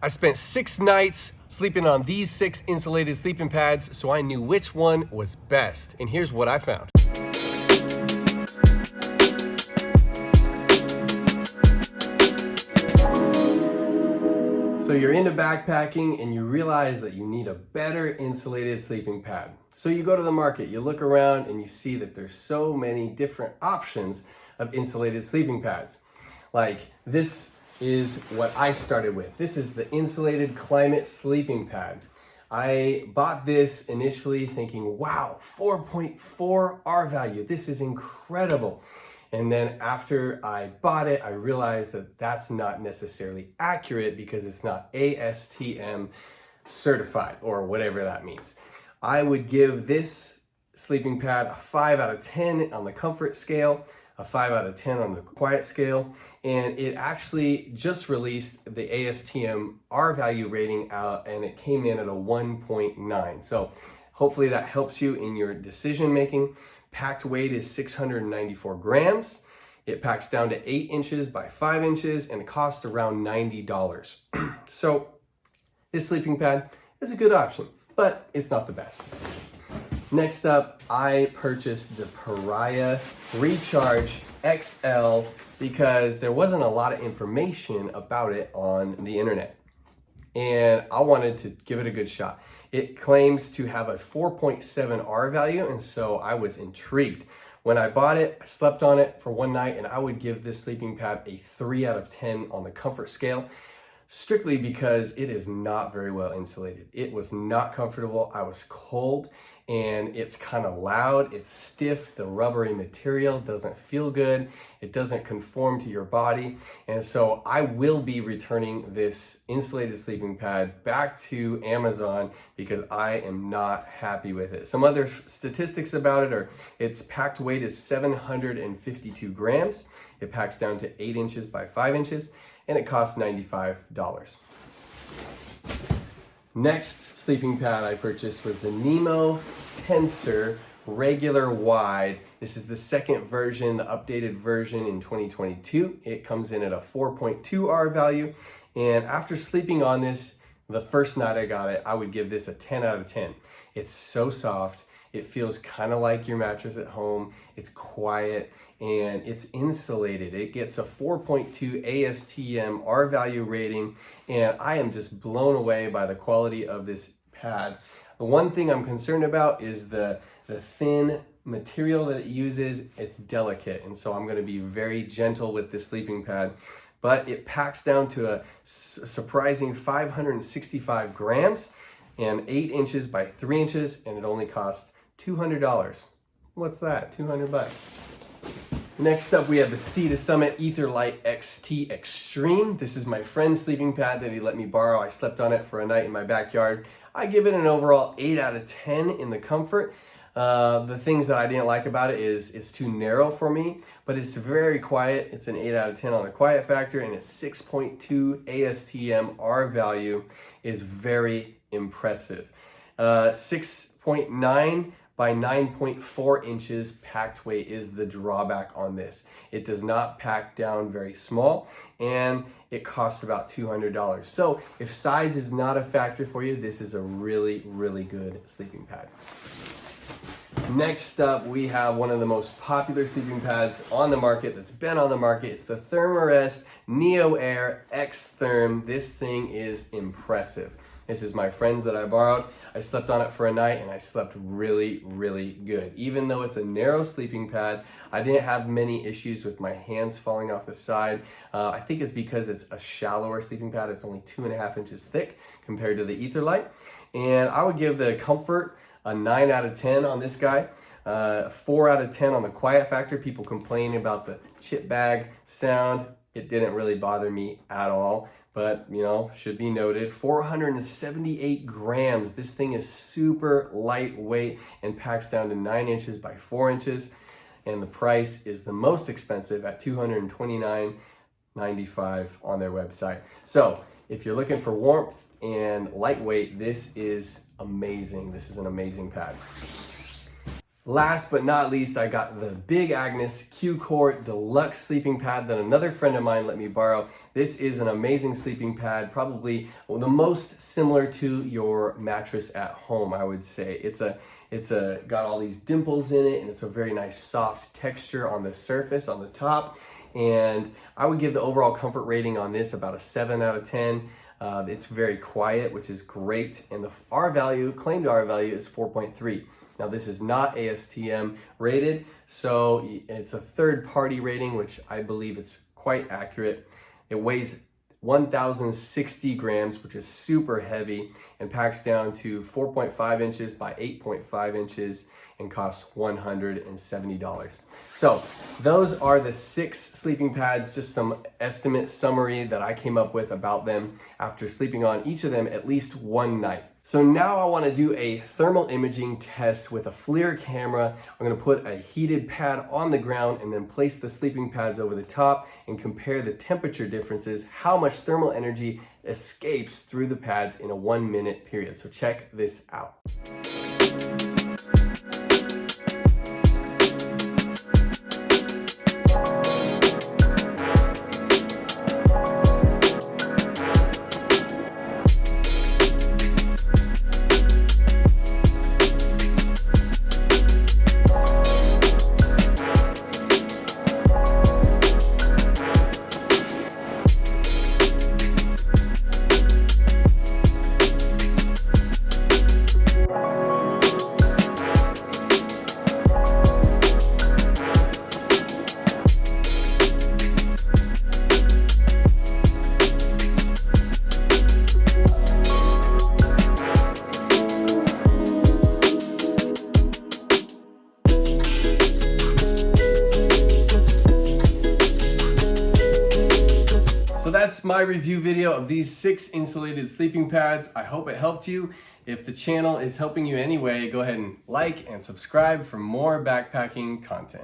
I spent 6 nights sleeping on these 6 insulated sleeping pads, so I knew which one was best. And here's what I found. So you're into backpacking and you realize that you need a better insulated sleeping pad. So you go to the market, you look around and you see that there's so many different options of insulated sleeping pads. Like this is what I started with. This is the Insulated Climate sleeping pad. I bought this initially thinking, wow, 4.4 R value. This is incredible. And then after I bought it, I realized that that's not necessarily accurate because it's not ASTM certified or whatever that means. I would give this sleeping pad a 5 out of 10 on the comfort scale, a 5 out of 10 on the quiet scale, and it actually just released the ASTM R value rating out and it came in at a 1.9. So hopefully that helps you in your decision making. Packed weight is 694 grams. It packs down to 8 inches by 5 inches and it costs around $90. So this sleeping pad is a good option, but it's not the best. Next up, I purchased the PARIA Recharge XL because there wasn't a lot of information about it on the internet. And I wanted to give it a good shot. It claims to have a 4.7 R value, and so I was intrigued. When I bought it, I slept on it for one night, and I would give this sleeping pad a 3 out of 10 on the comfort scale, strictly because it is not very well insulated. It was not comfortable. I was cold, and it's kind of loud. It's stiff. The rubbery material doesn't feel good. It doesn't conform to your body. And so I will be returning this insulated sleeping pad back to Amazon because I am not happy with it. Some other statistics about it are its packed weight is 752 grams. It packs down to 8 inches by 5 inches, and it costs $95. Next sleeping pad I purchased was the NEMO TENSOR regular wide. This is the second version, the updated version in 2022. It comes in at a 4.2 R value. And after sleeping on this, the first night I got it, I would give this a 10 out of 10. It's so soft. It feels kind of like your mattress at home. It's quiet and it's insulated. It gets a 4.2 ASTM R value rating, and I am just blown away by the quality of this pad. The one thing I'm concerned about is the thin material that it uses. It's delicate, and so I'm going to be very gentle with this sleeping pad. But it packs down to a surprising 565 grams and 8 inches by 3 inches, and it only costs $200. What's that? $200. Next up, we have the Sea to Summit ETHERLITE XT Extreme. This is my friend's sleeping pad that he let me borrow. I slept on it for a night in my backyard. I give it an overall 8 out of 10 in the comfort. The things that I didn't like about it is it's too narrow for me, but it's very quiet. It's an 8 out of 10 on the quiet factor, and its 6.2 ASTM R value is very impressive. 6.9 by 9.4 inches packed weight is the drawback on this. It does not pack down very small, and it costs about $200. So if size is not a factor for you, this is a really, really good sleeping pad. Next up, we have one of the most popular sleeping pads on the market that's been on the market. It's the Thermarest NEOAIR XTHERM. This thing is impressive. This is my friend's that I borrowed. I slept on it for a night and I slept really, really good. Even though it's a narrow sleeping pad, I didn't have many issues with my hands falling off the side. I think it's because it's a shallower sleeping pad. It's only 2.5 inches thick compared to the ETHERLITE. And I would give the comfort a 9 out of 10 on this guy. 4 out of 10 on the quiet factor. People complain about the chip bag sound. It didn't really bother me at all, but you know, should be noted. 478 grams. This thing is super lightweight and packs down to 9 inches by 4 inches. And the price is the most expensive at $229.95 on their website. So if you're looking for warmth and lightweight, this is amazing. This is an amazing pad. Last but not least, I got the Big Agnes Q-Core Deluxe sleeping pad that another friend of mine let me borrow. This is an amazing sleeping pad, probably the most similar to your mattress at home, I would say. It's got all these dimples in it, and it's a very nice soft texture on the surface, on the top. And I would give the overall comfort rating on this about a 7 out of 10. It's very quiet, which is great. And the R value, claimed R value, is 4.3. Now this is not ASTM rated, so it's a third-party rating, which I believe it's quite accurate. It weighs 1,060 grams, which is super heavy, and packs down to 4.5 inches by 8.5 inches and costs $170. So those are the 6 sleeping pads, just some estimate summary that I came up with about them after sleeping on each of them at least one night. So now I want to do a thermal imaging test with a FLIR camera. I'm going to put a heated pad on the ground and then place the sleeping pads over the top and compare the temperature differences, how much thermal energy escapes through the pads in a 1-minute period. So check this out. So that's my review video of these 6 insulated sleeping pads. I hope it helped you. If the channel is helping you anyway, go ahead and like and subscribe for more backpacking content.